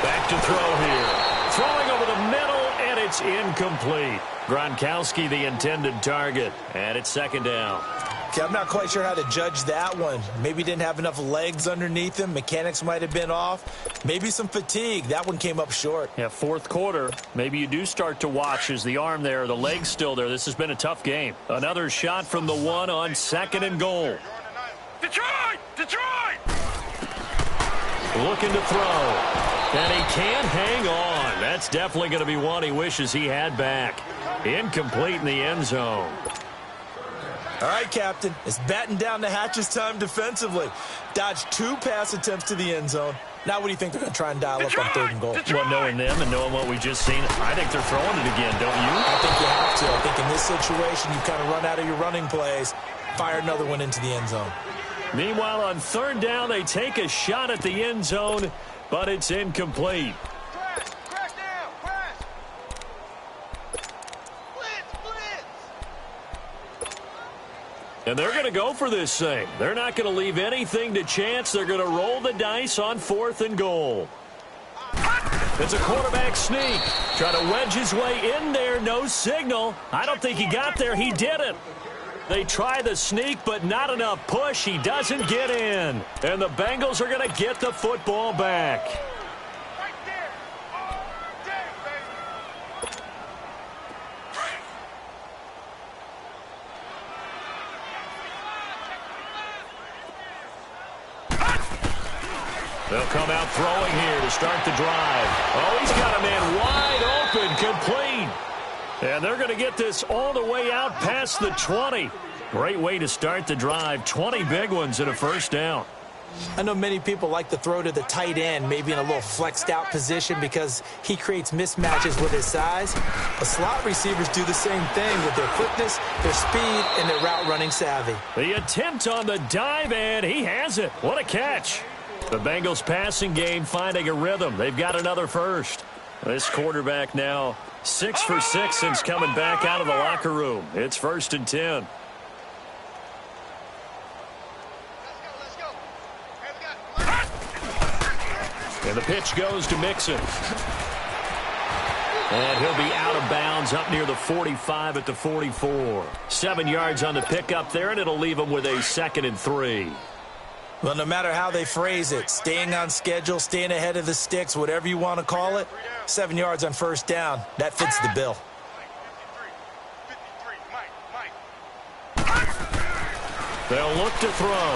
Back to throw here. Throwing over the middle, and it's incomplete. Gronkowski, the intended target, and it's 2nd down. Okay, I'm not quite sure how to judge that one. Maybe didn't have enough legs underneath him. Mechanics might have been off. Maybe some fatigue. That one came up short. Yeah, 4th quarter. Maybe you do start to watch as the arm there, the leg's still there. This has been a tough game. Another shot from the 1 on 2nd and goal. Detroit! Detroit! Looking to throw. And he can't hang on. That's definitely going to be one he wishes he had back. Incomplete in the end zone. All right, Captain. It's batten down the hatches time defensively. Dodged 2 pass attempts to the end zone. Now what do you think they're going to try and dial up on 3rd and goal? Well, knowing them and knowing what we just seen, I think they're throwing it again, don't you? I think you have to. I think in this situation, you kind of run out of your running plays, fire another one into the end zone. Meanwhile, on 3rd down, they take a shot at the end zone, but it's incomplete. Crash down! Crash! Blitz! And they're going to go for this thing. They're not going to leave anything to chance. They're going to roll the dice on 4th and goal. It's a quarterback sneak. Trying to wedge his way in there. No signal. I don't think he got there. He did it. They try the sneak, but not enough push. He doesn't get in. And the Bengals are going to get the football back. Right there! All day, baby! They'll come out throwing here to start the drive. Oh, he's got a man wide open, complete. And they're going to get this all the way out past the 20. Great way to start the drive. 20 big ones and a first down. I know many people like to throw to the tight end, maybe in a little flexed out position because he creates mismatches with his size. But slot receivers do the same thing with their quickness, their speed, and their route running savvy. The attempt on the dive, and he has it. What a catch. The Bengals passing game finding a rhythm. They've got another first. This quarterback now 6 for 6 since coming back out of the locker room. It's 1st and 10. Let's go. Hey, we got... And the pitch goes to Mixon. And he'll be out of bounds up near the 45 at the 44. 7 yards on the pickup there, and it'll leave him with a 2nd and 3. Well, no matter how they phrase it, staying on schedule, staying ahead of the sticks, whatever you want to call it, 7 yards on 1st down, that fits the bill. 53, Mike. They'll look to throw.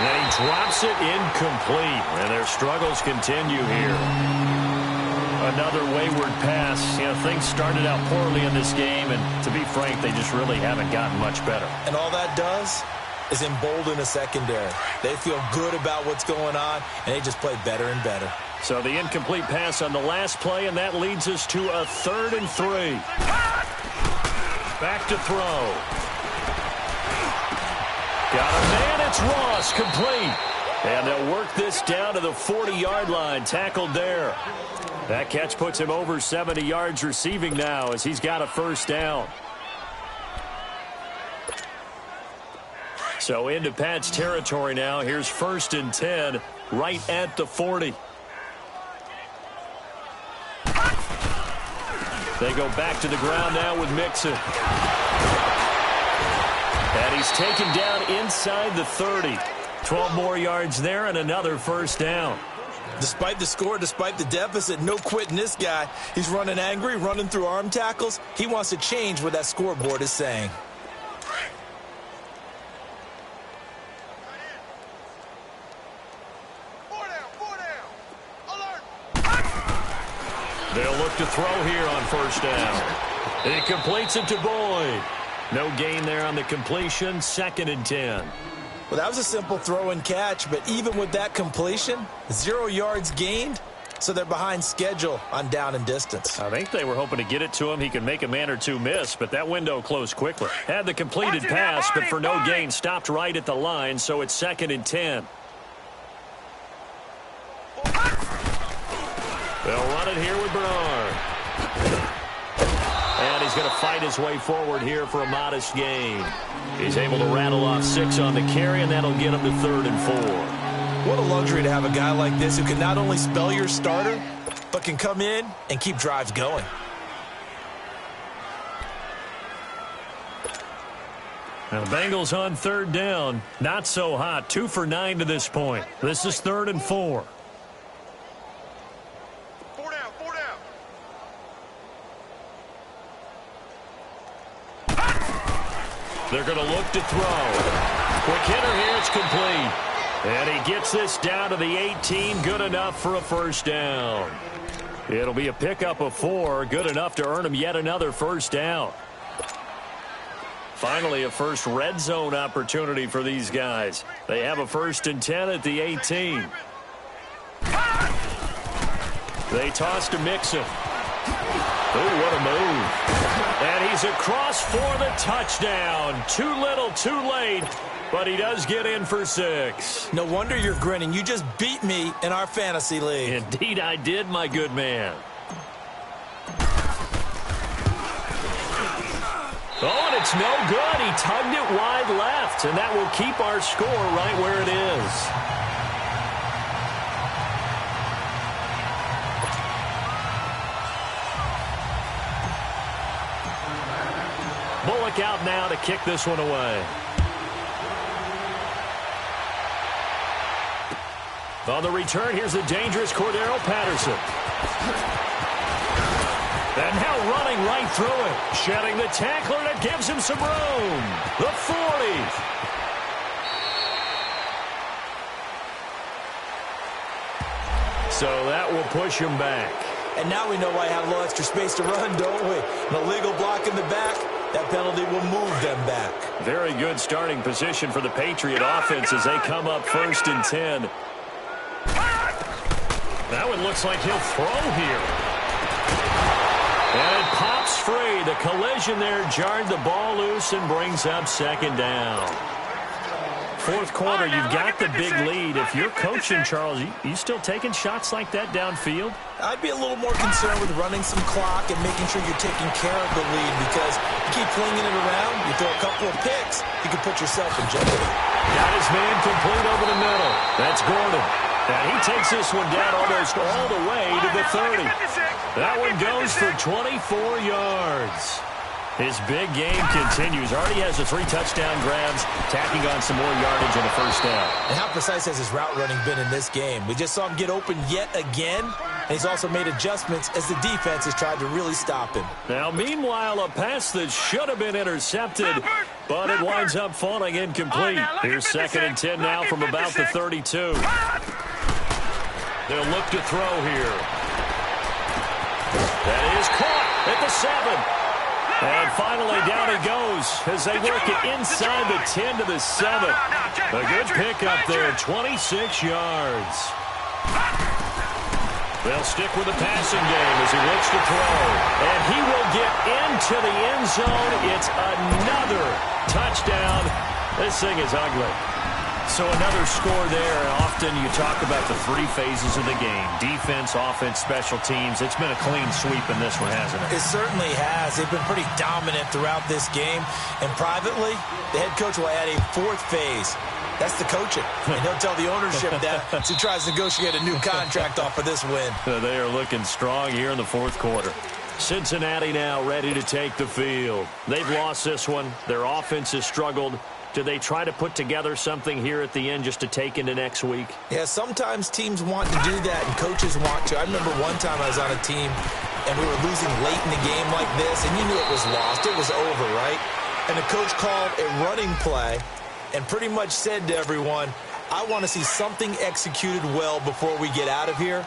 And he drops it incomplete. And their struggles continue here. Another wayward pass. You know, things started out poorly in this game, and to be frank, they just really haven't gotten much better. And all that does is embolden a secondary. They feel good about what's going on, and they just play better and better. So the incomplete pass on the last play, and that leads us to a 3rd and 3. Back to throw. Got a man, it's Ross, complete. And they'll work this down to the 40-yard line, tackled there. That catch puts him over 70 yards receiving now as he's got a first down. So into Pat's territory now. Here's 1st and 10 right at the 40. They go back to the ground now with Mixon. And he's taken down inside the 30. 12 more yards there and another first down. Despite the score, despite the deficit, no quitting this guy. He's running angry, running through arm tackles. He wants to change what that scoreboard is saying. They'll look to throw here on 1st down. And it completes it to Boyd. No gain there on the completion. 2nd and 10. Well, that was a simple throw and catch, but even with that completion, 0 yards gained, so they're behind schedule on down and distance. I think they were hoping to get it to him. He could make a man or two miss, but that window closed quickly. Had the completed pass, but for no gain, stopped right at the line, so it's 2nd and 10. They'll run it here with Bernard. And he's going to fight his way forward here for a modest gain. He's able to rattle off 6 on the carry, and that'll get him to 3rd and 4. What a luxury to have a guy like this who can not only spell your starter, but can come in and keep drives going. Now the Bengals on 3rd down. Not so hot. 2 for 9 to this point. This is 3rd and 4. They're going to look to throw. Quick hitter here. It's complete. And he gets this down to the 18. Good enough for a first down. It'll be a pickup of 4. Good enough to earn him yet another first down. Finally, a first red zone opportunity for these guys. They have a 1st and 10 at the 18. They toss to Mixon. Oh, what a move. And he's across for the touchdown. Too little, too late, but he does get in for 6. No wonder you're grinning. You just beat me in our fantasy league. Indeed I did, my good man. Oh, and it's no good. He tugged it wide left, and that will keep our score right where it is. Bullock out now to kick this one away. On the return, here's the dangerous Cordero Patterson. And now running right through it. Shedding the tackler that gives him some room. The 40. So that will push him back. And now we know why I have a little extra space to run, don't we? An illegal block in the back. That penalty will move them back. Very good starting position for the Patriot offense as they come up 1st and 10. That one looks like he'll throw here. And it pops free. The collision there jarred the ball loose and brings up 2nd down. 4th quarter, you've got the big lead. If you're coaching, Charles, you still taking shots like that downfield? I'd be a little more concerned with running some clock and making sure you're taking care of the lead, because you keep flinging it around, you throw a couple of picks, you can put yourself in jeopardy. Got his man complete over the middle. That's Gordon. And he takes this one down almost all the way to the 30. That one goes for 24 yards. His big game continues. Already has the 3 touchdown grabs, tacking on some more yardage and a first down. And how precise has his route running been in this game? We just saw him get open yet again, and he's also made adjustments as the defense has tried to really stop him. Now, meanwhile, a pass that should have been intercepted, but it winds up falling incomplete. Here's 2nd and 10 now from about the 32. They'll look to throw here. That is caught at the 7. And finally, down he goes as they work it inside the 10 to the 7. A good pickup there, 26 yards. They'll stick with the passing game as he looks to throw. And he will get into the end zone. It's another touchdown. This thing is ugly. So another score there. Often you talk about the 3 phases of the game. Defense, offense, special teams. It's been a clean sweep in this one, hasn't it? It certainly has. They've been pretty dominant throughout this game. And privately, the head coach will add a 4th phase. That's the coaching. And he'll tell the ownership that as he tries to negotiate a new contract off of this win. They are looking strong here in the 4th quarter. Cincinnati now ready to take the field. They've lost this one. Their offense has struggled. Do they try to put together something here at the end just to take into next week? Yeah, sometimes teams want to do that and coaches want to. I remember one time I was on a team and we were losing late in the game like this, and you knew it was lost. It was over, right? And the coach called a running play and pretty much said to everyone, I want to see something executed well before we get out of here.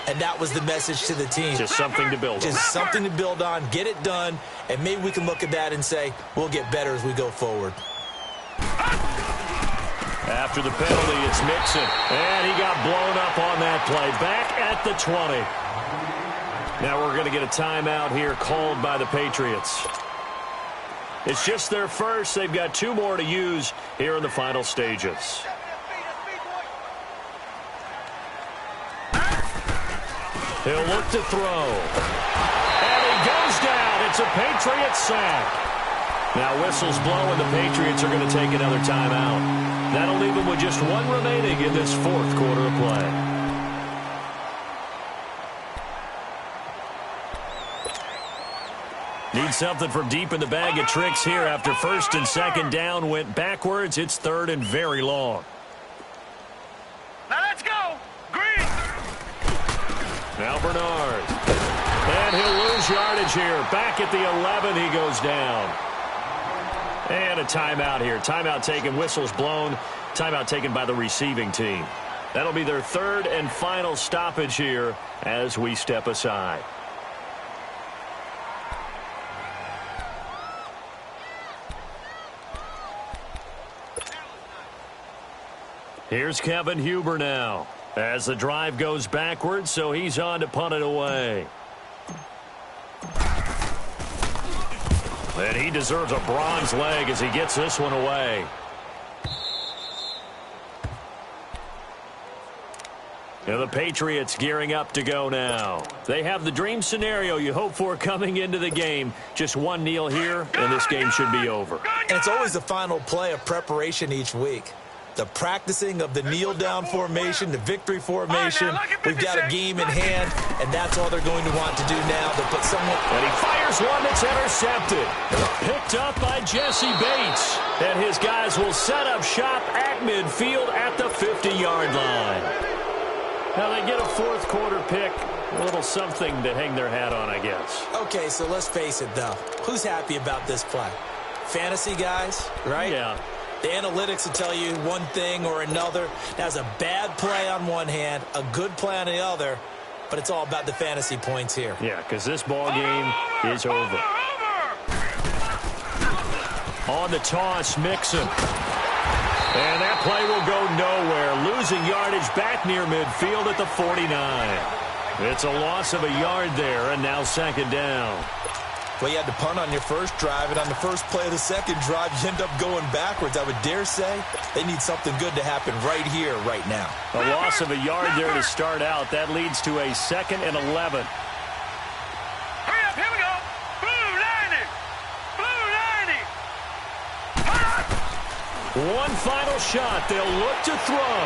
And that was the message to the team. Just something to build on. Just something to build on, get it done, and maybe we can look at that and say, we'll get better as we go forward. After the penalty, it's Mixon. And he got blown up on that play. Back at the 20. Now we're going to get a timeout here called by the Patriots. It's just their first. They've got 2 more to use here in the final stages. He'll look to throw. And he goes down. It's a Patriot sack. Now whistles blow, and the Patriots are going to take another timeout. That'll leave them with just 1 remaining in this 4th quarter of play. Need something from deep in the bag of tricks here after 1st and 2nd down went backwards. It's 3rd and very long. Now let's go. Green. Now Bernard. And he'll lose yardage here. Back at the 11, he goes down. And a timeout here. Timeout taken, whistles blown. Timeout taken by the receiving team. That'll be their third and final stoppage here as we step aside. Here's Kevin Huber now as the drive goes backwards, so he's on to punt it away. And he deserves a bronze leg as he gets this one away. And the Patriots gearing up to go now. They have the dream scenario you hope for coming into the game. Just one kneel here, and this game should be over. And it's always the final play of preparation each week. The practicing of the kneel-down formation, the victory formation. We've got a game in hand, and that's all they're going to want to do now. They'll put someone... And he fires one that's intercepted. Picked up by Jesse Bates. And his guys will set up shop at midfield at the 50-yard line. Now they get a fourth quarter pick. A little something to hang their hat on, I guess. Okay, so let's face it, though. Who's happy about this play? Fantasy guys, right? Yeah. The analytics will tell you one thing or another. That's a bad play on one hand, a good play on the other, but it's all about the fantasy points here. Yeah, because this ball game is over. On the toss, Mixon. And that play will go nowhere. Losing yardage back near midfield at the 49. It's a loss of a yard there, and now second down. Well, you had to punt on your first drive, and on the first play of the second drive, you end up going backwards. I would dare say they need something good to happen right here, right now. A loss of a yard there to start out. That leads to a 2nd and 11. Hurry up, here we go. Blue 90. Blue 90. One final shot. They'll look to throw.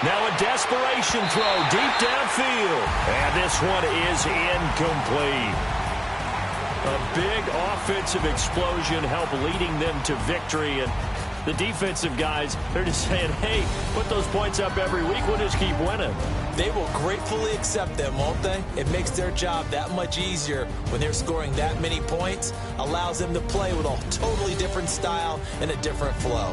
Now a desperation throw deep downfield. And this one is incomplete. A big offensive explosion helped leading them to victory. And the defensive guys, they're just saying, hey, put those points up every week. We'll just keep winning. They will gratefully accept them, won't they? It makes their job that much easier when they're scoring that many points. Allows them to play with a totally different style and a different flow.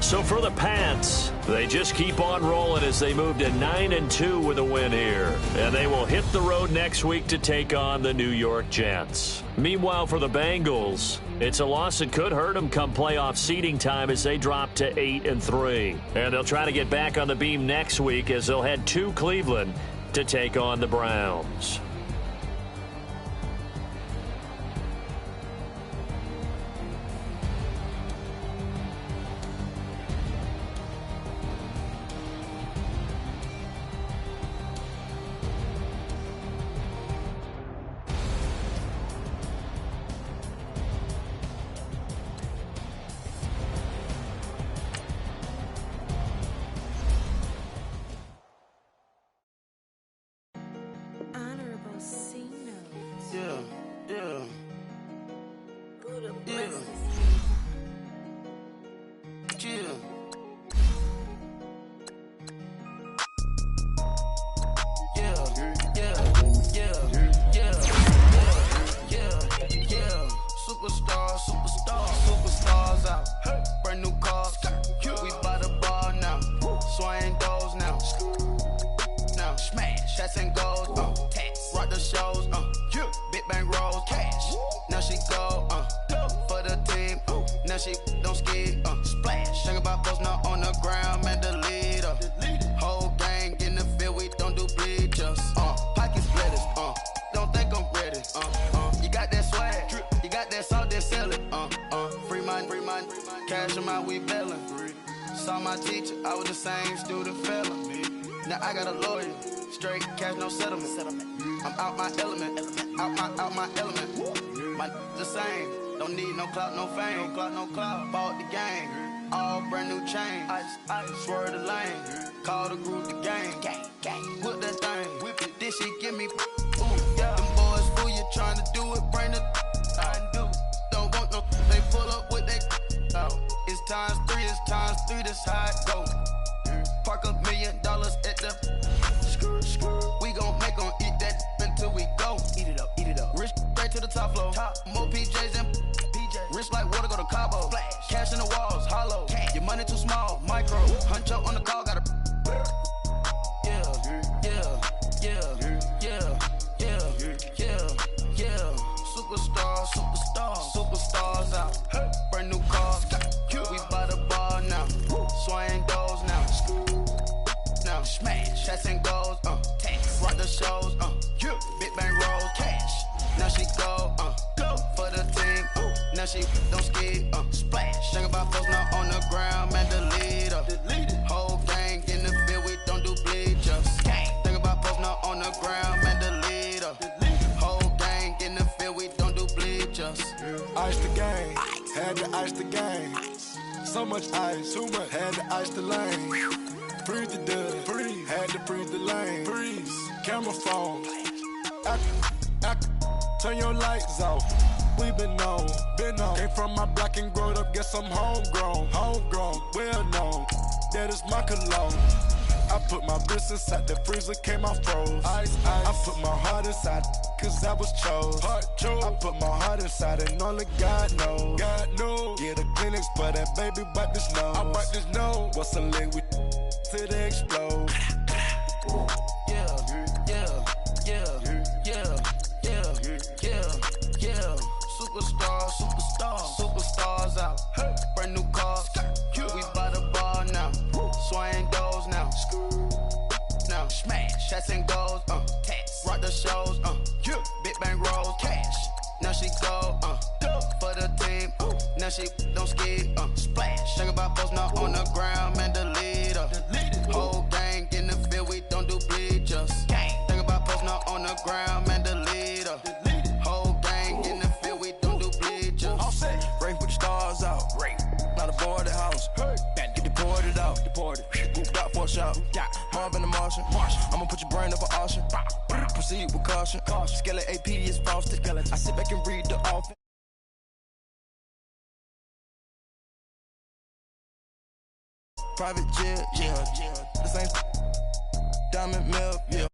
So for the Pats, they just keep on rolling as they move to 9-2 with a win here. And they will hit the road next week to take on the New York Jets. Meanwhile, for the Bengals, it's a loss that could hurt them come playoff seeding time as they drop to 8-3. And they'll try to get back on the beam next week as they'll head to Cleveland to take on the Browns. Superstars out. Brand new cars. We by the bar now. Swaying doors now. Now smash. Shots and goals. Rock the shows. Big bang rolls. Cash. Now she go. For the team. Now she don't ski. Splash. Think about post now on the ground. Man, the leader. Whole gang in the field. We don't do bleachers. Pockets blitters. Don't think I'm ready. You got that swag. You got that salt, then sell it. Free mind. Cash amount, we bailing. Saw my teacher, I was the same student fella. Now I got a lawyer. Straight cash, no settlement. I'm out my element. Out my element. My the same. Don't need no clout, no fame. No clout. Bought the game. All brand new chain. I swerve the lane. Call the group the gang. Whip that thing. Whip it. This shit give me. Ooh, yeah. Them boys fool you trying to do it. Bring the. Don't want no. They pull up with they. It's times 3. This how it go. Park $1 million at the. We gon' make 'em eat that until we go. Eat it up. Rich straight to the top floor. More PJs and Cabo, cash in the walls, hollow. Your money too small, micro. Huncho on the call, got a. Yeah. Superstars out. Brand new cars. We by the bar now. Swing doors now. Now smash, shots and goals. Tax, rock the shows. Big bang rolls, cash. Now she go for the team. Now she don't ski. Splash. Think about folks now on the ground, man. Delete her. Whole gang in the field, we don't do bleachers. Think about folks now on the ground, man. Delete her. Whole gang in the field, we don't do bleachers. Ice the game, had to ice the game. So much ice, too much, had to ice the lane. Freeze the dud, freeze, had to freeze the lane. Freeze, camera phone. Turn your lights off. We been on. Came from my block and growed up, guess I'm homegrown, well known. That is my cologne. I put my wrist inside the freezer, came out froze. Ice. I put my heart inside, cause I was chose. I put my heart inside and only God knows. Get a Kleenex, but that baby wipe this nose. I wipe this nose. What's a leg with till they explode? Superstars out. Brand new cars. We by the bar now. Swing doors now. Now smash, shots and goals. Tax, rock the shows. Big bang rolls, cash. Now she go for the team. Now she don't ski. Splash. Think about folks now on the ground, man. Delete her. Whole gang in the field, we don't do bleachers. Think about folks now on the ground, man. Delete her. Whole gang in the field, we don't do bleachers. All set. Race with the stars out. Not a boarded house. Get deported out. Moved out for a shot. Marvin the Martian. I'ma put your brain up for auction. Proceed with caution. Skeleton AP is frosted. I sit back and read the offense. Private jet, yeah. This ain't Diamond Milk, yeah.